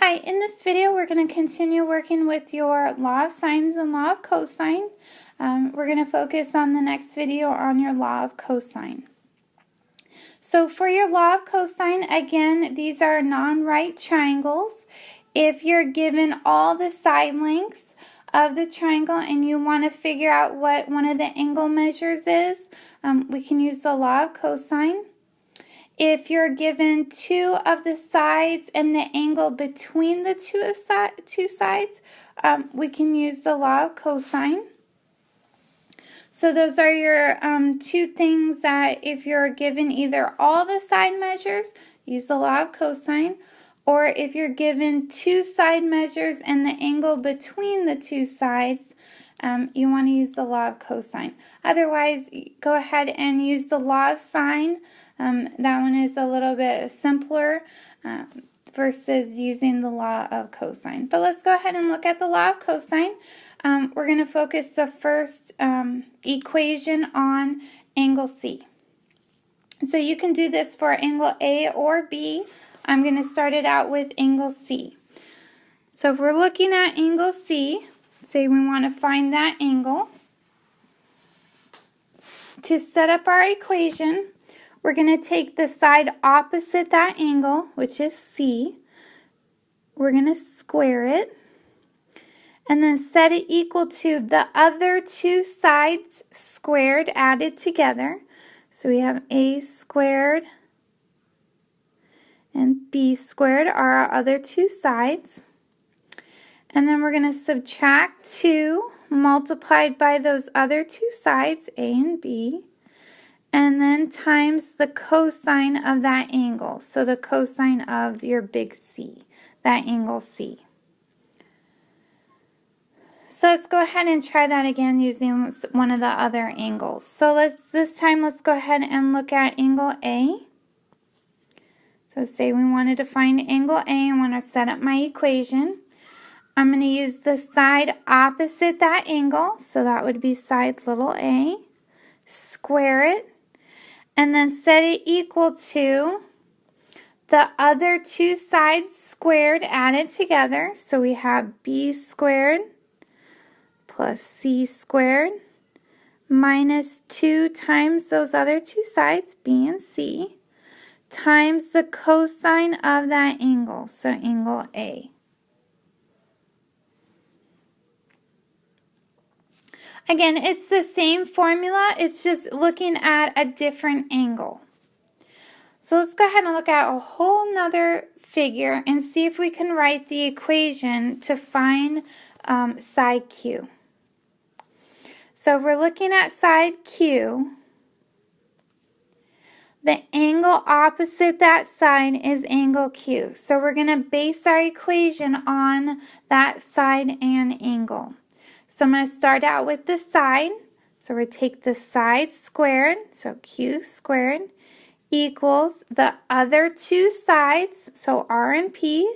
Hi, in this video we're going to continue working with your law of sines and law of cosine. We're going to focus on the next video on your law of cosine. So for your law of cosine, again, these are non-right triangles. If you're given all the side lengths of the triangle and you want to figure out what one of the angle measures is, we can use the law of cosine. If you're given two of the sides and the angle between the two sides, we can use the law of cosine. So those are your two things that if you're given either all the side measures, use the law of cosine, or if you're given two side measures and the angle between the two sides, you want to use the law of cosine. Otherwise, go ahead and use the law of sine. That one is a little bit simpler versus using the law of cosine. But let's go ahead and look at the law of cosine. We're going to focus the first equation on angle C. So you can do this for angle A or B. I'm going to start it out with angle C. So if we're looking at angle C, say we want to find that angle. To set up our equation, we're going to take the side opposite that angle, which is C. We're going to square it. And then set it equal to the other two sides squared added together. So we have A squared and B squared are our other two sides. And then we're going to subtract 2 multiplied by those other two sides, A and B. And then times the cosine of that angle. So the cosine of your big C, that angle C. So let's go ahead and try that again using one of the other angles. So this time let's go ahead and look at angle A. So say we wanted to find angle A and want to set up my equation. I'm going to use the side opposite that angle. So that would be side little a. Square it. And then set it equal to the other two sides squared added together. So we have B squared plus C squared minus 2 times those other two sides, B and C, times the cosine of that angle, so angle A. Again, it's the same formula, it's just looking at a different angle. So let's go ahead and look at a whole nother figure and see if we can write the equation to find side Q. So if we're looking at side Q, the angle opposite that side is angle Q. So we're going to base our equation on that side and angle. So I'm going to start out with the side. So we take the side squared, so Q squared, equals the other two sides, so R and P,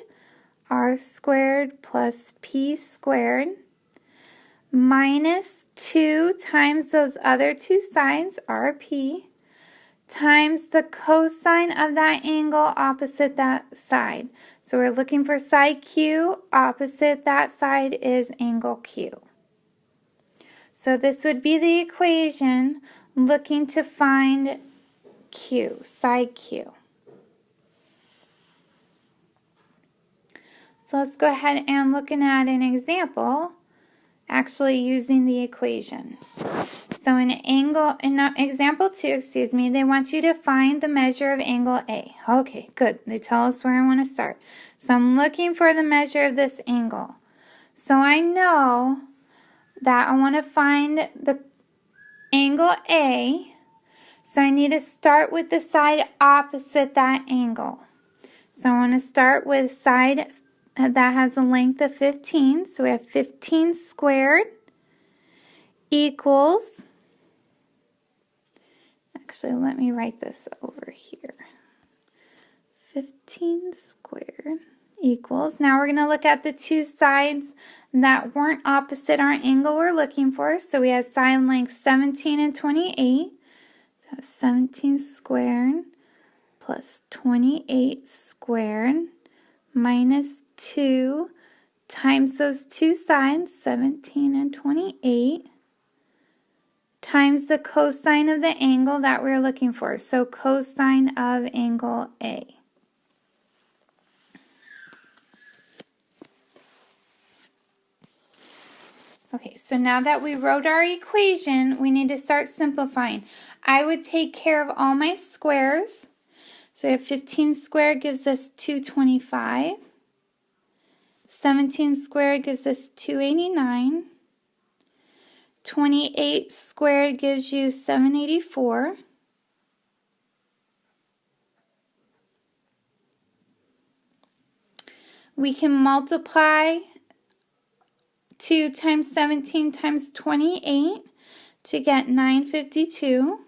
R squared plus P squared, minus 2 times those other two sides, RP, times the cosine of that angle opposite that side. So we're looking for side Q, opposite that side is angle Q. So this would be the equation looking to find Q, side Q. So let's go ahead and looking at an example, actually using the equation. So in example 2, they want you to find the measure of angle A. Okay, good. They tell us where I want to start. So I'm looking for the measure of this angle. So I know that I want to find the angle A. So I need to start with the side opposite that angle. So I want to start with side that has a length of 15. So we have 15 squared equals, actually let me write this over here. 15 squared equals, now we're going to look at the two sides that weren't opposite our angle we're looking for. So we have side lengths 17 and 28. So 17 squared plus 28 squared minus 2 times those two sides, 17 and 28, times the cosine of the angle that we're looking for. So cosine of angle A. Okay, so now that we wrote our equation, we need to start simplifying. I would take care of all my squares. So we have 15 squared gives us 225. 17 squared gives us 289. 28 squared gives you 784. We can multiply 2 times 17 times 28 to get 952.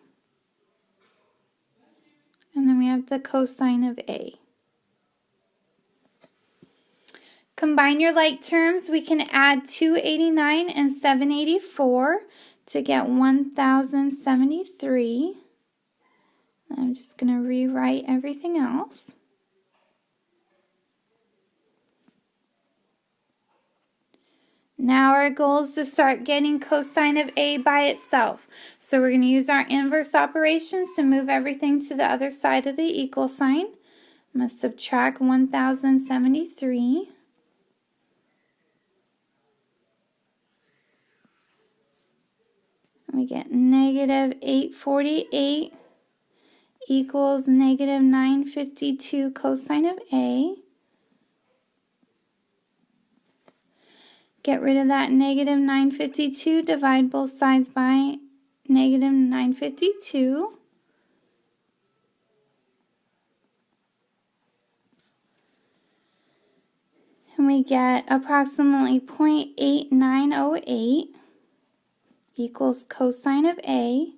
And then we have the cosine of A. Combine your like terms. We can add 289 and 784 to get 1073. I'm just going to rewrite everything else. Now our goal is to start getting cosine of A by itself. So we're going to use our inverse operations to move everything to the other side of the equal sign. I'm going to subtract 1073. We get negative 848 equals negative 952 cosine of A. Get rid of that negative 952, divide both sides by negative 952. And we get approximately 0.8908 equals cosine of A.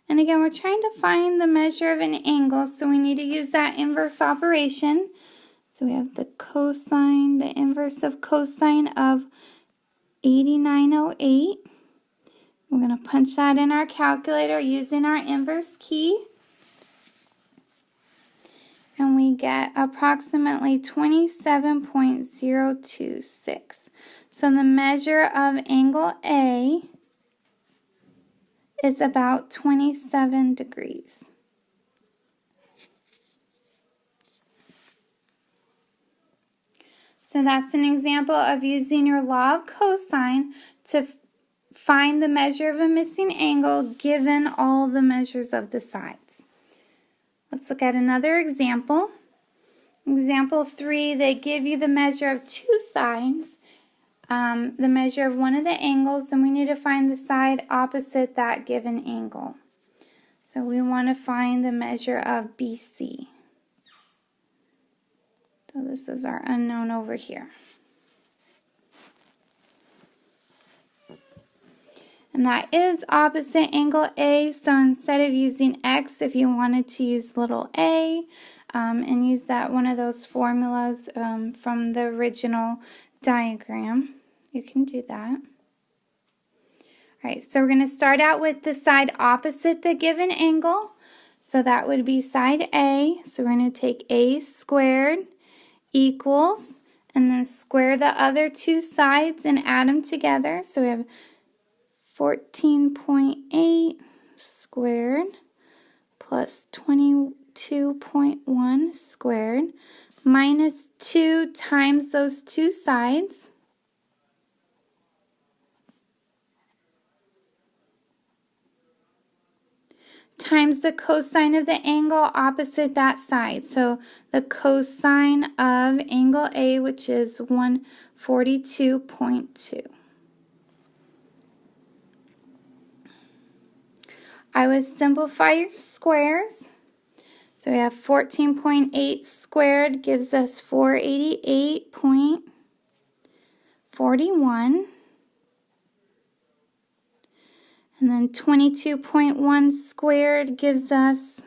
And again, we're trying to find the measure of an angle, so we need to use that inverse operation. So we have the cosine, the inverse of cosine of 8908. We're going to punch that in our calculator using our inverse key. And we get approximately 27.026. So the measure of angle A is about 27 degrees. So that's an example of using your law of cosine to find the measure of a missing angle given all the measures of the sides. Let's look at another example. Example 3, they give you the measure of two sides, the measure of one of the angles, and we need to find the side opposite that given angle. So we want to find the measure of BC. So this is our unknown over here. And that is opposite angle A, so instead of using X, if you wanted to use little a, and use that one of those formulas from the original diagram, you can do that. All right, so we're going to start out with the side opposite the given angle. So that would be side A. So we're going to take A squared equals, and then square the other two sides and add them together. So we have 14.8 squared plus 22.1 squared minus 2 times those two sides. Times the cosine of the angle opposite that side. So the cosine of angle A, which is 142.2. I would simplify your squares. So we have 14.8 squared gives us 488.41. And then 22.1 squared gives us,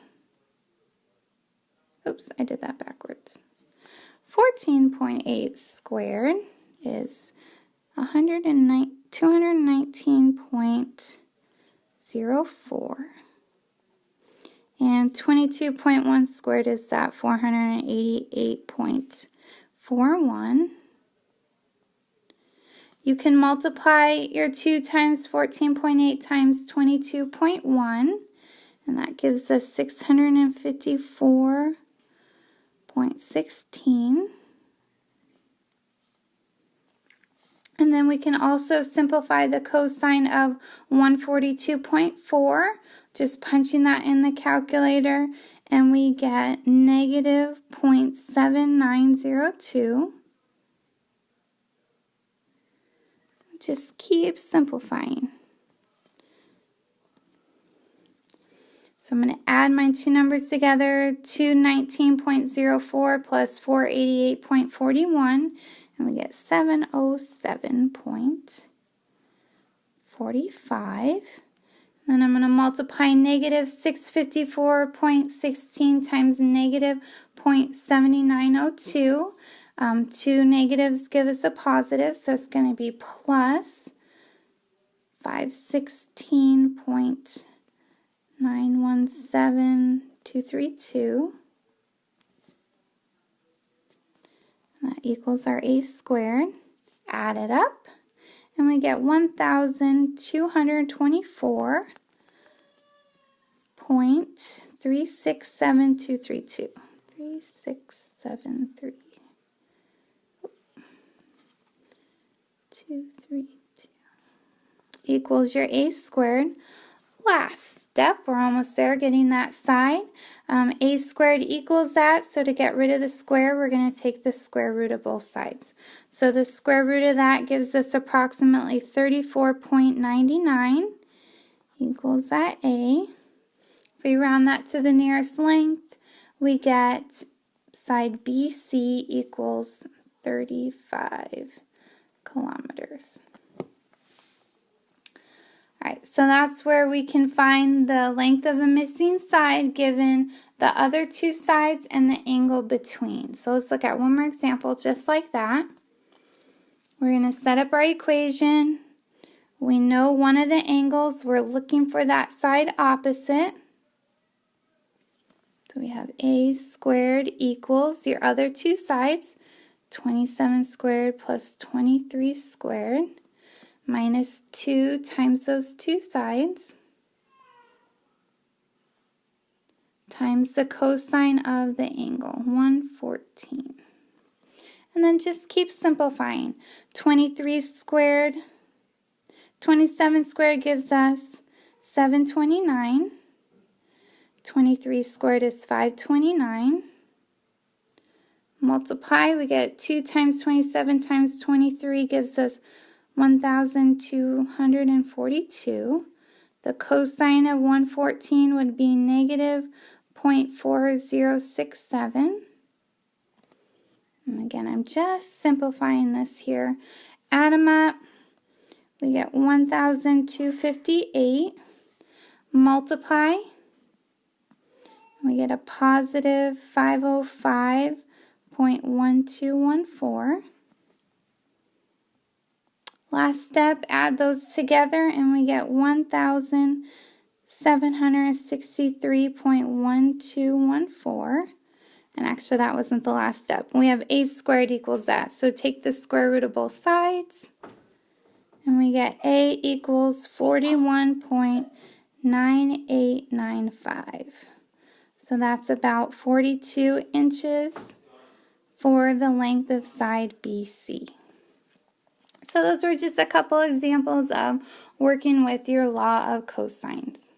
oops, I did that backwards. 14.8 squared is 219.04. And 22.1 squared is that 488.41. 0.41. You can multiply your 2 times 14.8 times 22.1, and that gives us 654.16. And then we can also simplify the cosine of 142.4, just punching that in the calculator, and we get negative 0.7902. Just keep simplifying. So I'm going to add my two numbers together, 219.04 plus 488.41, and we get 707.45. Then I'm going to multiply negative 654.16 times negative 0.7902. Two negatives give us a positive, so it's going to be plus 516.917232. That equals our a squared. Add it up, and we get 1,224.367232. 3673. 232 equals your a squared. Last step, we're almost there, getting that side. A squared equals that, so to get rid of the square, we're going to take the square root of both sides. So the square root of that gives us approximately 34.99 equals that a. If we round that to the nearest length, we get side BC equals 35 kilometers. Alright, so that's where we can find the length of a missing side given the other two sides and the angle between. So let's look at one more example just like that. We're going to set up our equation. We know one of the angles. We're looking for that side opposite. So we have a squared equals your other two sides, 27 squared plus 23 squared, minus 2 times those two sides, times the cosine of the angle, 114. And then just keep simplifying. 27 squared gives us 729. 23 squared is 529. Multiply, we get 2 times 27 times 23 gives us 1,242. The cosine of 114 would be negative 0.4067. And again, I'm just simplifying this here. Add them up, we get 1,258. Multiply, we get a positive 505.1214. Last step, add those together and we get 1,763.1214. And actually that wasn't the last step. We have a squared equals that. So take the square root of both sides and we get a equals 41.9895. So that's about 42 inches for the length of side BC. So those were just a couple examples of working with your law of cosines.